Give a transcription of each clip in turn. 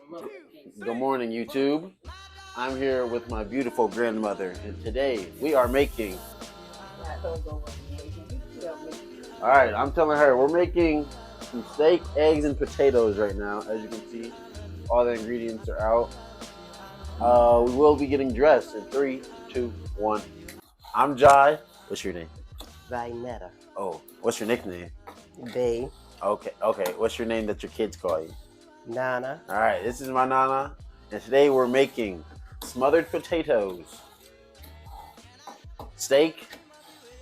Good morning, YouTube. I'm here with my beautiful grandmother, and today we are making. Alright, I'm telling her we're making some steak, eggs, and potatoes right now. As you can see, all the ingredients are out. We will be getting dressed in 3, 2, 1. I'm Jai. What's your name? Vinetta. Oh, what's your nickname? Bay. Okay. What's your name that your kids call you? Nana. Alright, this is my Nana, and today we're making smothered potatoes, steak,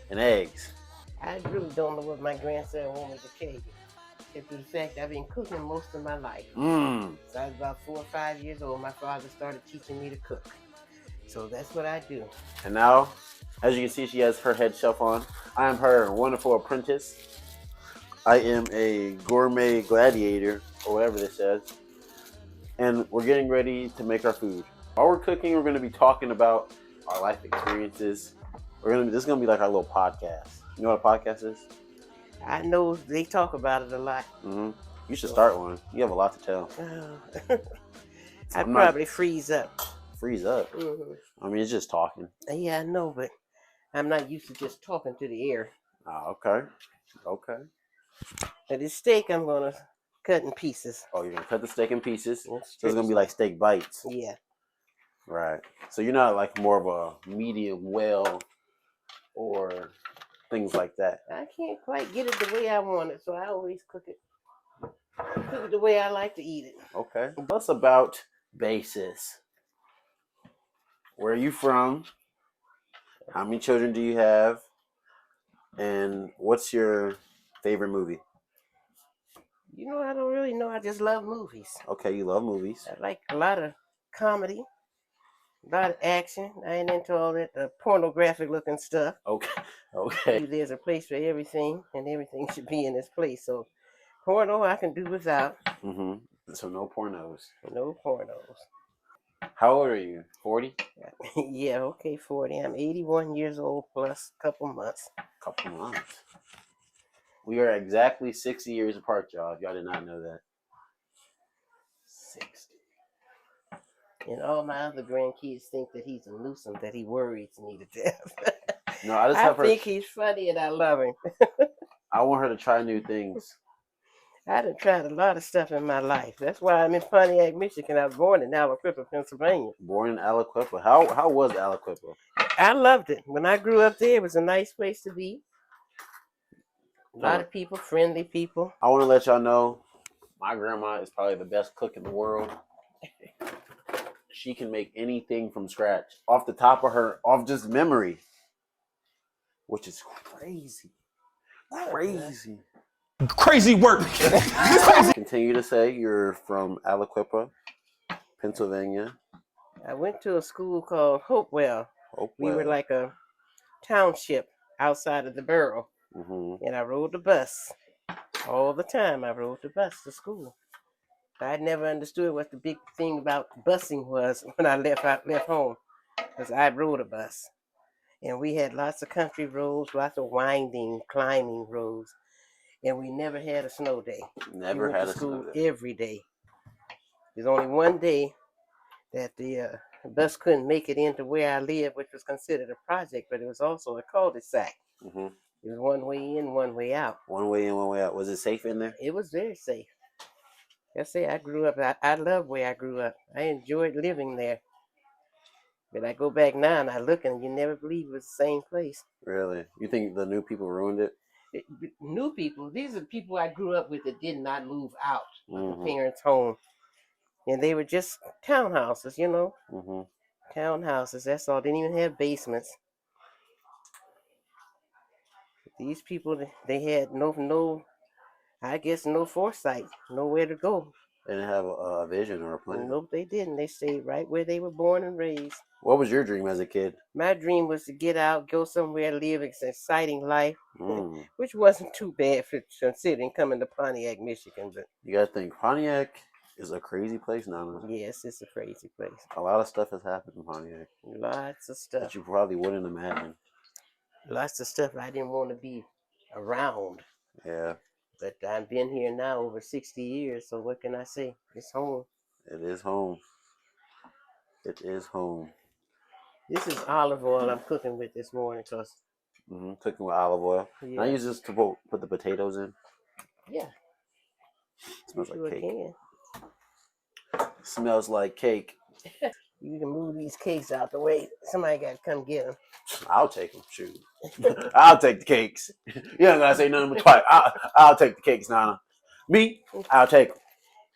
and eggs. I really don't know what my grandson wanted me to tell you. Except for the fact I've been cooking most of my life. Since I was about 4 or 5 years old, my father started teaching me to cook. So that's what I do. And now, as you can see, she has her head shelf on. I am her wonderful apprentice. I am a gourmet gladiator, or whatever this says. And we're getting ready to make our food. While we're cooking, we're going to be talking about our life experiences. This is going to be like our little podcast. You know what a podcast is? I know they talk about it a lot. Mm-hmm. You should start one. You have a lot to tell. I'd probably freeze up. Freeze up? Mm-hmm. I mean, it's just talking. Yeah, I know, but I'm not used to just talking to the air. Oh, okay. Now this steak I'm going to cut in pieces. Oh, you're going to cut the steak in pieces? So it's strips. going to be like steak bites? Yeah. Right. So you're not like more of a medium well or things like that. I can't quite get it the way I want it, so I always cook it the way I like to eat it. Okay. Tell us about Basis. Where are you from? How many children do you have? And what's your favorite movie? You know, I don't really know. I just love movies. Okay, you love movies. I like a lot of comedy, a lot of action. I ain't into all that pornographic looking stuff. Okay. There's a place for everything, and everything should be in its place. So, porno I can do without. Mm-hmm. So no pornos. No pornos. How old are you? 40? Yeah, okay, 40. I'm 81 years old plus a couple months. Couple months. We are exactly 60 years apart, y'all. If y'all did not know that. 60. And all my other grandkids think that he's a nuisance, that he worries me to death. No, I think he's funny and I love him. I want her to try new things. I done tried a lot of stuff in my life. That's why I'm in Pontiac, Michigan. I was born in Aliquippa, Pennsylvania. Born in Aliquippa. How was Aliquippa? I loved it. When I grew up there, it was a nice place to be. A lot of people, friendly people. I want to let y'all know, my grandma is probably the best cook in the world. She can make anything from scratch, off just memory, which is crazy. Crazy work. Continue to say you're from Aliquippa, Pennsylvania. I went to a school called Hopewell. We were like a township outside of the borough. Mm-hmm. And I rode the bus all the time. I rode the bus to school. I never understood what the big thing about busing was when I left home, because I rode a bus. And we had lots of country roads, lots of winding, climbing roads. And we never had a snow day. Never had a snow day. Every day. There's only one day that the bus couldn't make it into where I live, which was considered a project, but it was also a cul-de-sac. Mm-hmm. It was one way in, one way out. One way in, one way out. Was it safe in there? It was very safe. I grew up, I love where I grew up. I enjoyed living there. But I go back now and I look and you never believe it was the same place. Really? You think the new people ruined it? New people, these are the people I grew up with that did not move out of the parents' home. And they were just townhouses, you know. Mm-hmm. Townhouses, that's all. Didn't even have basements. These people, they had no foresight, nowhere to go. They didn't have a vision or a plan. Nope, they didn't. They stayed right where they were born and raised. What was your dream as a kid? My dream was to get out, go somewhere, live an exciting life, which wasn't too bad for considering coming to Pontiac, Michigan. But you gotta think, Pontiac is a crazy place now. Yes, it's a crazy place. A lot of stuff has happened in Pontiac. Lots of stuff that you probably wouldn't imagine. Lots of stuff I didn't want to be around. Yeah. But I've been here now over 60 years, so what can I say? It's home. It is home. It is home. This is olive oil I'm cooking with this morning, cause Cooking with olive oil. yeah. I use this to put the potatoes in. Yeah. It smells sure like cake. Can. Smells like cake. You can move these cakes out the way. Somebody got to come get them. I'll take them. Shoot. I'll take the cakes. You ain't gotta say nothing but twice. I'll take the cakes, Nana. Me, I'll take them.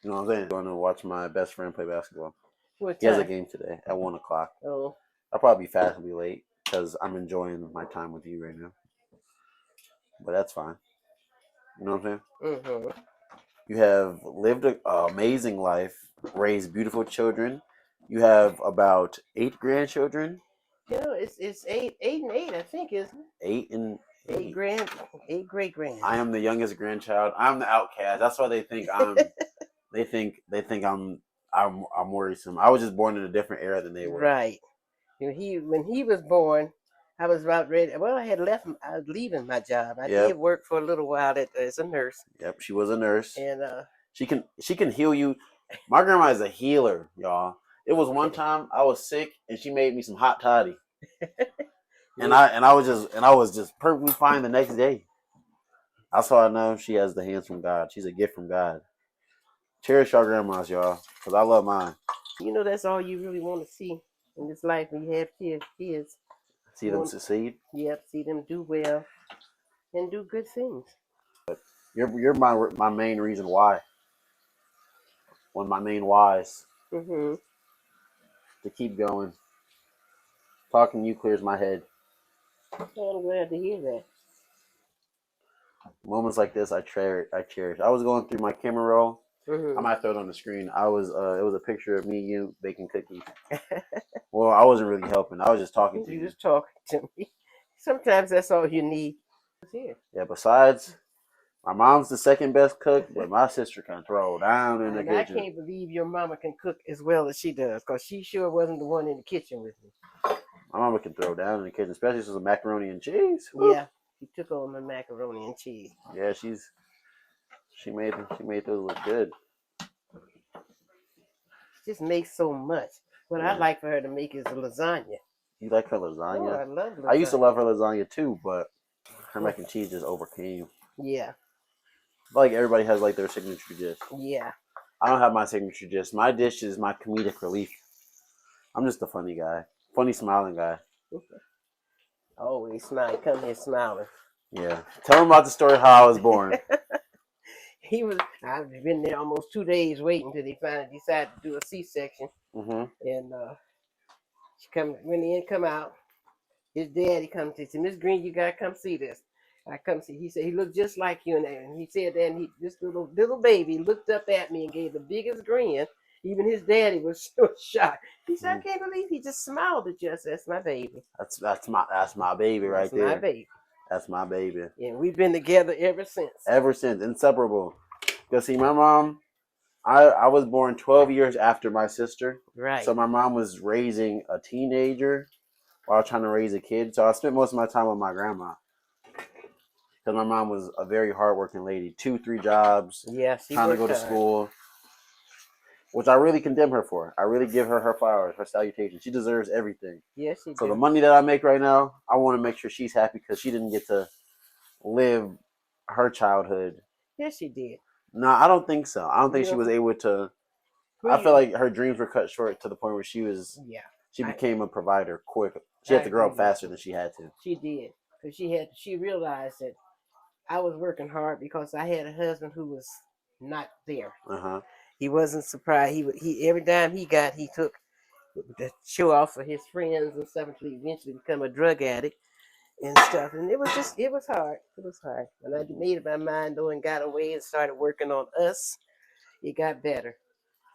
You know what I'm saying? I'm going to watch my best friend play basketball. What time? He has a game today at 1 o'clock. Oh. I'll probably be fast and be late because I'm enjoying my time with you right now. But that's fine. You know what I'm saying? Mm-hmm. You have lived an amazing life, raised beautiful children. You have about 8 grandchildren. It's eight and eight, I think, isn't it? Eight great grand. I am the youngest grandchild. I'm the outcast. That's why they think I'm. they think I'm worrisome. I was just born in a different era than they were. Right. When he was born, I was about ready. Well, I was leaving my job. I did work for a little while as a nurse. Yep, she was a nurse. And she can heal you. My grandma is a healer, y'all. It was one time I was sick and she made me some hot toddy. and I was just perfectly fine the next day. That's how I know she has the hands from God. She's a gift from God. Cherish your grandmas, y'all, because I love mine. That's all you really want to see in this life when you have kids. See them succeed? Yep, see them do well and do good things. You're my main reason why. One of my main whys. Mm-hmm. To keep going. Talking to you clears my head. Oh, I'm glad to hear that. Moments like this, I cherish. I was going through my camera roll. Mm-hmm. I might throw it on the screen. It was a picture of me and you baking cookies. Well, I wasn't really helping. I was just talking to you. You just talking to me. Sometimes that's all you need. Yeah. Besides, my mom's the second best cook, but my sister can throw down in the kitchen. I can't believe your mama can cook as well as she does, because she sure wasn't the one in the kitchen with me. My mama can throw down in the kitchen, especially some macaroni and cheese. Yeah, she took over my macaroni and cheese. Yeah, she made those look good. She just makes so much. What I'd like for her to make is a lasagna. You like her lasagna? Oh, I love lasagna. I used to love her lasagna too, but her mac and cheese just overcame. Yeah. Like everybody has like their signature dish. Yeah. I don't have my signature dish. My dish is my comedic relief. I'm just a funny guy. Funny smiling guy. Always smiling. Come here smiling. Yeah. Tell him about the story how I was born. I've been there almost 2 days waiting till they finally decided to do a C-section. Mm-hmm. And when he come out, his daddy comes to say, Miss Green, you gotta come see this. I come see. He said he looked just like you, and he said that, and this little baby looked up at me and gave the biggest grin. Even his daddy was so shocked. He said, I can't believe he just smiled at you. I said, that's my baby. That's my baby right there. That's my baby. That's my baby. And we've been together ever since. Ever since, inseparable. Because see, my mom, I was born 12 years after my sister. Right. So my mom was raising a teenager while trying to raise a kid. So I spent most of my time with my grandma. Because my mom was a very hardworking lady. 2-3 jobs. Yeah, trying to go to school. Which I really condemn her for. I really give her flowers, her salutation. She deserves everything. Yes, she does. So the money that I make right now, I want to make sure she's happy because she didn't get to live her childhood. Yes, she did. No, I don't think so. I don't think she was able to. I feel like her dreams were cut short to the point where she was. Yeah. She became a provider quick. She had to grow up faster than she had to. She did, because she realized that I was working hard because I had a husband who was not there. He wasn't surprised. He every time he took the show off for his friends and stuff until he eventually become a drug addict and stuff. And it was hard. It was hard. When I made up my mind though and got away and started working on us, it got better.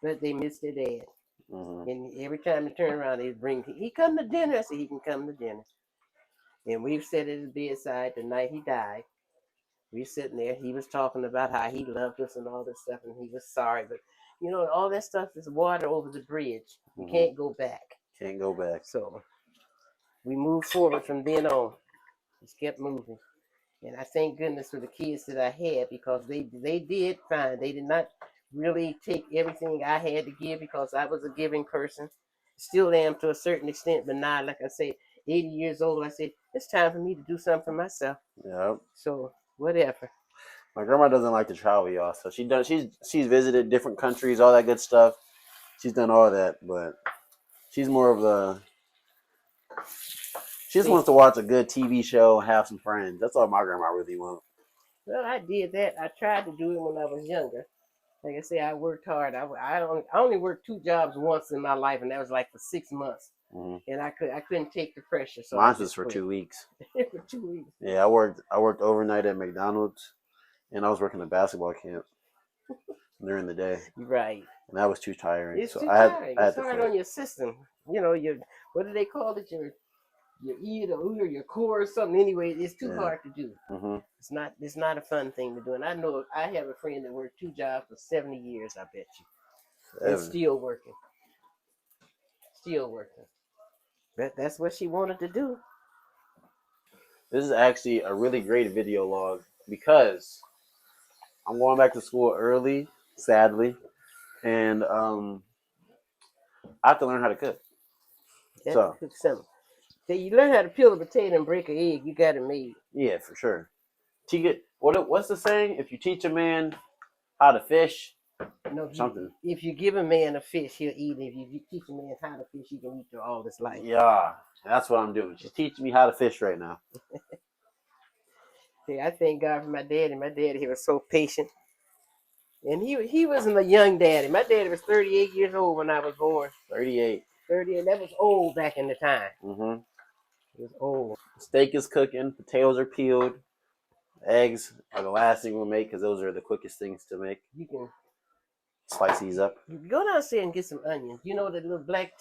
But they missed their dad. And every time they turn around, he come to dinner. I said, he can come to dinner. And we sat at his bedside the night he died. We were sitting there. He was talking about how he loved us and all this stuff, and he was sorry. But, all that stuff is water over the bridge. You can't go back. Can't go back. So we moved forward from then on. Just kept moving. And I thank goodness for the kids that I had, because they did fine. They did not really take everything I had to give because I was a giving person. Still am to a certain extent, but now, like I said, 80 years old, I said, it's time for me to do something for myself. Yep. So, whatever. My grandma doesn't like to travel, y'all. So she's visited different countries, all that good stuff. She's done all that, but she's more of the. She just wants to watch a good TV show and have some friends. That's all my grandma really wants. Well, I did that. I tried to do it when I was younger. Like I say, I worked hard. I only worked 2 jobs once in my life, and that was like for 6 months. Mm-hmm. And I couldn't take the pressure. So mine was for 2 weeks. For 2 weeks. Yeah, I worked overnight at McDonald's, and I was working a basketball camp during the day. Right. And that was too tiring. It's too tiring. It's hard on your system. You know, what do they call it? Your ear or your core or something. Anyway, it's too hard to do. Mm-hmm. It's not a fun thing to do. And I know I have a friend that worked 2 jobs for 70 years. I bet you, and still working. That's what she wanted to do. This is actually a really great video log because I'm going back to school early, sadly, and I have to learn how to cook. Cook something. So you learn how to peel a potato and break an egg, you got it made. Yeah, for sure. What's the saying? If you teach a man how to fish, something. If you give a man a fish, he'll eat it. If you teach a man how to fish, he can eat through all his life. Yeah, that's what I'm doing. She's teaching me how to fish right now. See, I thank God for my daddy. My daddy, he was so patient. And he wasn't a young daddy. My daddy was 38 years old when I was born. 38. That was old back in the time. Mm-hmm. It was old. Steak is cooking. Potatoes are peeled. Eggs are the last thing we'll make because those are the quickest things to make. You can slice these up. You go downstairs and get some onions. You know the little black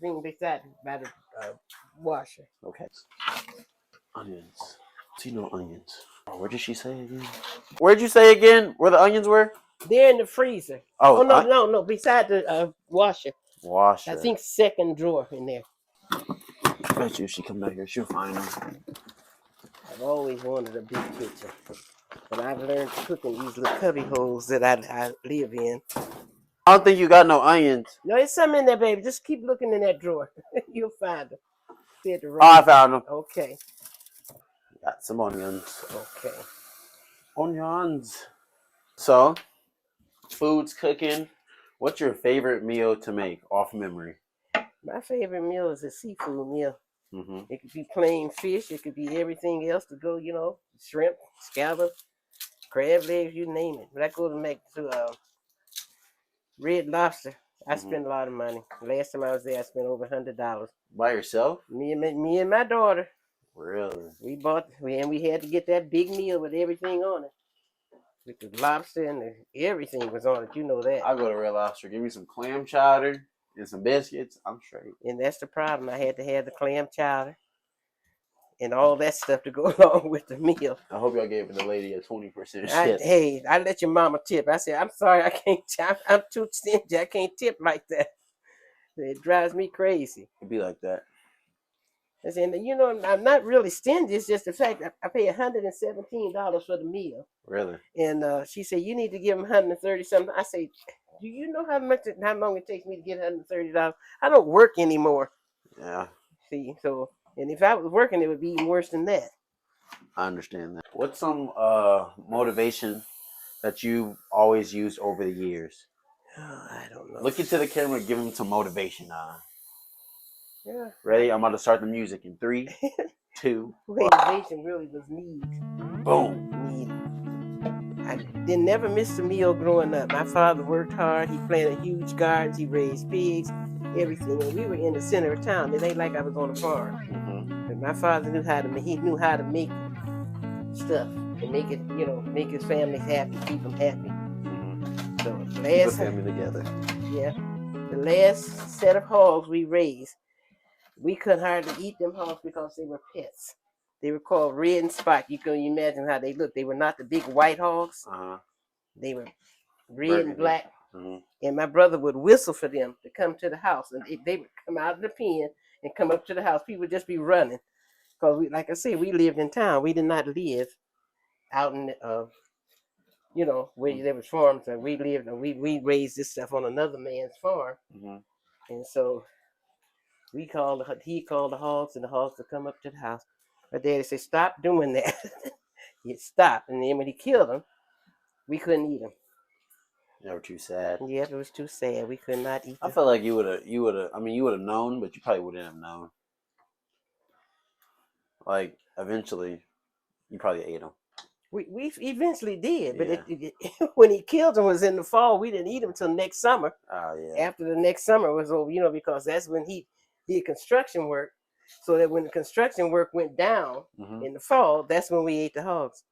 thing beside by the washer. Okay. Onions. See no onions. Oh, where did she say again? Where'd you say again? Where the onions were? They're in the freezer. Oh no! Beside the washer. Washer. I think second drawer in there. I bet you if she come back here, she'll find them. I've always wanted a big kitchen, but I've learned to cook in these little cubby holes that I live in. I don't think you got no onions. No, there's some in there, baby. Just keep looking in that drawer. You'll find them. I found them. Okay. Got some onions. Okay. Onions. So, food's cooking. What's your favorite meal to make off memory? My favorite meal is a seafood meal. Mm-hmm. It could be plain fish. It could be everything else to go, shrimp, scallops, crab legs, you name it. But I go to Red Lobster. I spend a lot of money. Last time I was there, I spent over $100. By yourself? Me and my daughter. Really? We had to get that big meal with everything on it. With the lobster and everything was on it. You know that. I'll go to Red Lobster. Give me some clam chowder and some biscuits. I'm straight. And that's the problem. I had to have the clam chowder and all that stuff to go along with the meal. I hope y'all gave the lady a 20% tip. I let your mama tip. I said, I'm sorry, I can't. I'm too stingy. I can't tip like that. It drives me crazy. It'd be like that. I said, I'm not really stingy. It's just the fact that I pay $117 for the meal. Really? And she said, you need to give them $130 something. I say, do you know how long it takes me to get $130? I don't work anymore. Yeah. See, and if I was working, it would be even worse than that. I understand that. What's some motivation that you've always used over the years? Oh, I don't know. Look into the camera and give them some motivation. Yeah. Ready? I'm about to start the music in 3, 2. Motivation really was need. Boom. Need. I didn't never miss a meal growing up. My father worked hard. He planted huge gardens. He raised pigs, everything. And we were in the center of town. It ain't like I was on a farm. Mm-hmm. But my father knew how to make stuff and make it, make his family happy, keep them happy. Mm-hmm. So keep the family together. Yeah. The last set of hogs we raised, we couldn't hardly eat them hogs because they were pets. They were called red and spot. You can imagine how they looked. They were not the big white hogs. Uh-huh. They were red and black. Mm-hmm. And my brother would whistle for them to come to the house. And they would come out of the pen and come up to the house. People would just be running. Because, like I said, we lived in town. We did not live out in you know, where there was farms and we lived and we raised this stuff on another man's farm. And so he called the hogs and the hogs would come up to the house. My daddy said, stop doing that. He stopped. And then when he killed them, we couldn't eat them. They were too sad. Yeah, it was too sad. We could not eat them. I feel like you would have, I mean, you would have known, but you probably wouldn't have known. Like, eventually, you probably ate them. We eventually did, but when he killed them was in the fall. We didn't eat them until next summer. Oh, yeah. After the next summer was over, you know, because that's when he did construction work. So that when the construction work went down in the fall, that's when we ate the hogs.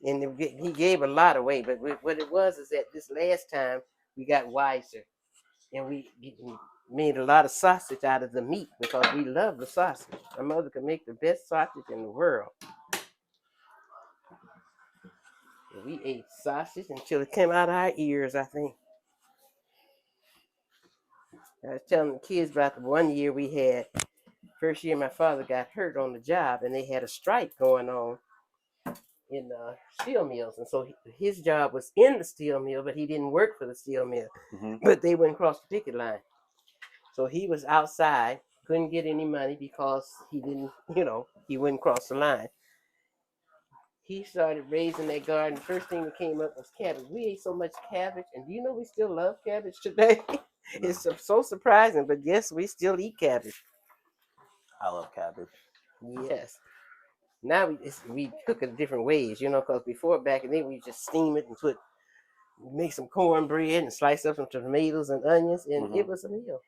And he gave a lot away, but what it was is that this last time we got wiser, and we made a lot of sausage out of the meat because we love the sausage. My mother could make the best sausage in the world. We ate sausage until it came out of our ears, I think. I was telling the kids about the one year we had. First year my father got hurt on the job, and they had a strike going on in steel mills. And so his job was in the steel mill, but he didn't work for the steel mill. But they wouldn't cross the picket line. So he was outside, couldn't get any money because he didn't, you know, he wouldn't cross the line. He started raising that garden. First thing that came up was cabbage. We ate so much cabbage, and do you know we still love cabbage today? It's so surprising, but yes, we still eat cabbage. I love cabbage. Yes. Now we cook it different ways, you know, because before back in the day we just steam it and make some cornbread and slice up some tomatoes and onions, and it was a meal.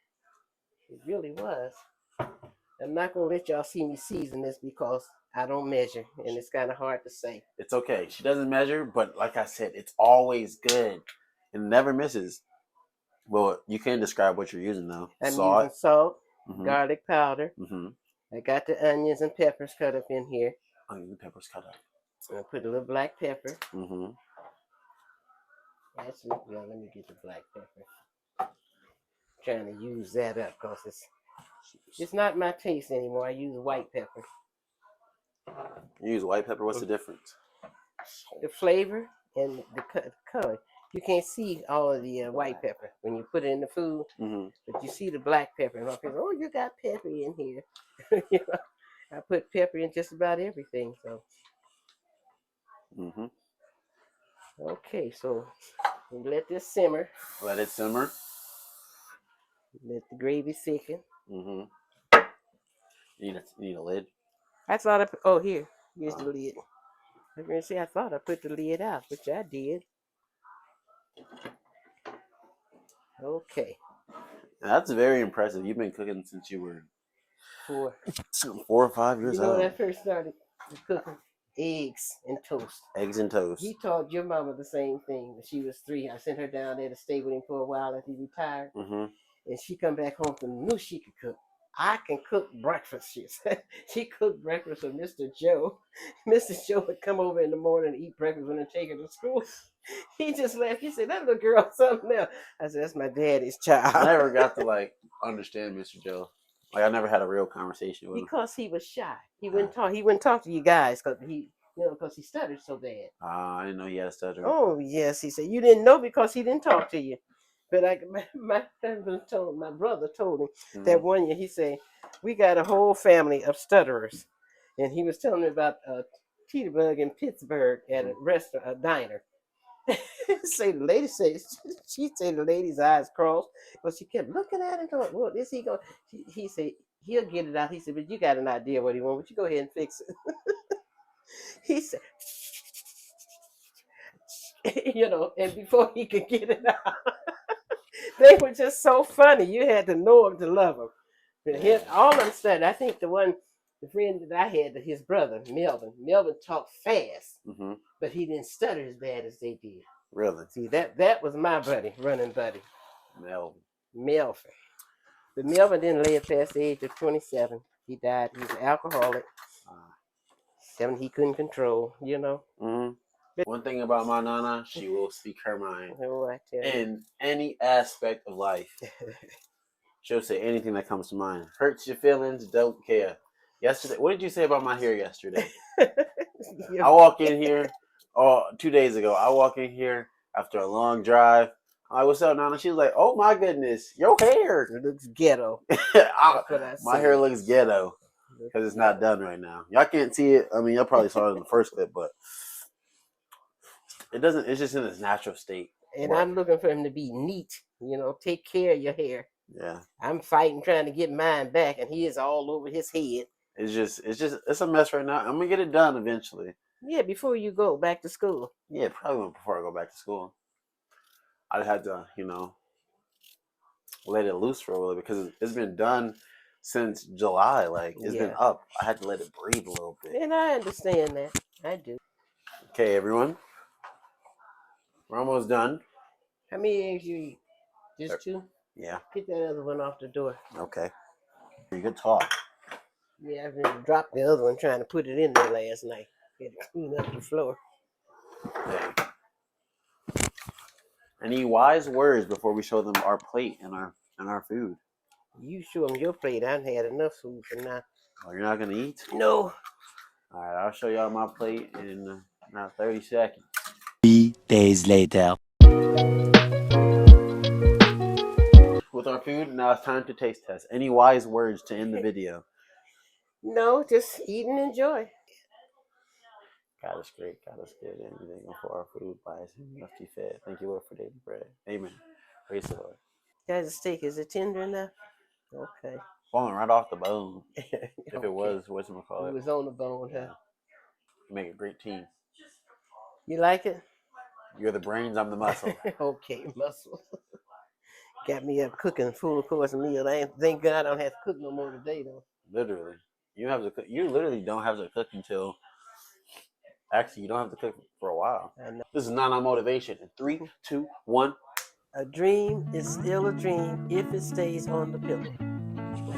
It really was. I'm not gonna let y'all see me season this because I don't measure, and it's kind of hard to say. It's okay. She doesn't measure, but like I said, it's always good and never misses. Well, you can describe what you're using though. I'm using salt, garlic powder. Mm-hmm. I got the onions and peppers cut up in here. Onions and peppers cut up. I put a little black pepper. Mm-hmm. Actually, yeah, let me get the black pepper. Trying to use that up because it's not my taste anymore. I use white pepper. You use white pepper. What's the difference? The flavor and the color. You can't see all of the white pepper when you put it in the food, but you see the black pepper. And people, oh, you got pepper in here. You know, I put pepper in just about everything. So, okay, so we let this simmer. Let it simmer. Let the gravy thicken. You need a lid. I thought here's the lid. I was gonna say I thought I put the lid out, which I did. Okay. That's very impressive. You've been cooking since you were 4 or 5 years old. When I first started cooking eggs and toast. Eggs and toast. He taught your mama the same thing when she was 3. I sent her down there to stay with him for a while after he retired. And she come back home and knew she could cook. I can cook breakfast, she said. She cooked breakfast for Mr. Joe. Mr. Joe would come over in the morning and eat breakfast and take her to school. He just laughed. He said, that little girl something else. I said, that's my daddy's child. I never got to understand Mr. Joe. I never had a real conversation with him. Because he was shy. He wouldn't talk to you guys because he stuttered so bad. I didn't know he had a stutter. Oh, yes. He said, you didn't know because he didn't talk to you. But my brother told him that one year, he said, we got a whole family of stutterers. And he was telling me about Teterbug in Pittsburgh at a restaurant, a diner. Say the lady said, she said the lady's eyes crossed, but she kept looking at it going, well, is he going? He said, he'll get it out. He said, but you got an idea what he wants, but you go ahead and fix it. He said, and before he could get it out, they were just so funny. You had to know them to love them. All of them studied. I think the friend that I had, his brother, Melvin talked fast, but he didn't stutter as bad as they did. Really? See, that was my running buddy. Melvin. But Melvin didn't live past the age of 27. He died. He was an alcoholic. Something he couldn't control, One thing about my Nana, she will speak her mind. Oh, I tell you. In any aspect of life. She'll say anything that comes to mind. Hurts your feelings, don't care. Yesterday, what did you say about my hair yesterday? I walk in here, 2 days ago, I walk in here after a long drive. I'm like, what's up, Nana? She was like, oh my goodness, your hair. It looks ghetto. My hair looks ghetto because it's not done right now. Y'all can't see it. I mean, y'all probably saw it in the first clip, but it doesn't. It's just in its natural state. And I'm looking for him to be neat. Take care of your hair. Yeah. I'm fighting trying to get mine back, and he is all over his head. It's a mess right now. I'm gonna get it done eventually. Yeah, before you go back to school. Yeah, probably before I go back to school. I'd have to, let it loose for a little bit because it's been done since July. Like, it's been up. I had to let it breathe a little bit. And I understand that. I do. Okay, everyone. We're almost done. How many eggs you eat? Just 2? Yeah. Get that other one off the door. Okay. You good talk. Yeah, I dropped the other one trying to put it in there last night. Had to clean up the floor. Okay. Any wise words before we show them our plate and our food? You show them your plate. I've had enough food for now. Oh, you're not gonna eat? No. All right, I'll show y'all my plate in about 30 seconds. 3 days later. With our food, now it's time to taste test. Any wise words to end the video? No, just eat and enjoy. God is great. God is good. Anything for our food, bias and must be fed. Thank you, Lord, for daily bread. Amen. Praise the Lord. Guys, the steak, is it tender enough? Okay. Falling right off the bone. If Okay. it was, whatchamacallit? It was on the bone, huh? You make a great team. You like it? You're the brains, I'm the muscle. Okay, muscle. Got me up cooking full course meal. Thank God I don't have to cook no more today, though. Literally. You have to cook. You literally don't have to cook until... Actually, you don't have to cook for a while. I know. This is Nana Motivation. In 3, 2, 1. A dream is still a dream if it stays on the pillow.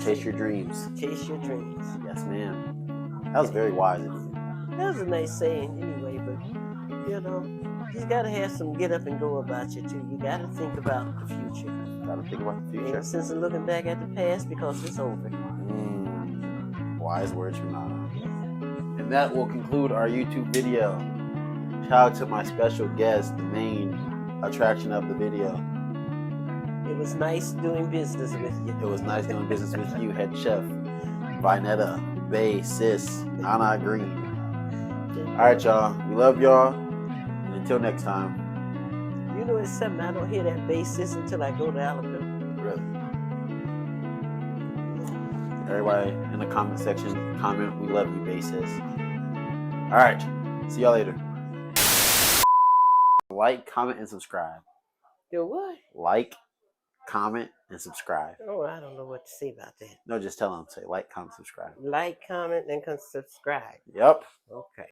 Chase your dreams. Chase your dreams. Yes, ma'am. That was very wise of you. That was a nice saying anyway, but, you gotta have some get up and go about you, too. You gotta think about the future. Gotta think about the future. Ain't no sense in looking back at the past because it's over. Wise words from Nana. And that will conclude our YouTube video. Shout out to my special guest, the main attraction of the video. It was nice doing business with you. It was nice doing business with you, head chef, Vinetta, Bay, Sis, Nana Green. All right, y'all. We love y'all. And until next time. You know, it's something I don't hear that bassist until I go to Alabama. Really? Everybody in the comment section, comment, we love you, bassist. All right. See y'all later. Like, comment, and subscribe. Do what? Like, comment, and subscribe. Oh, I don't know what to say about that. No, just tell them. Say like, comment, subscribe. Like, comment, and subscribe. Yep. Okay.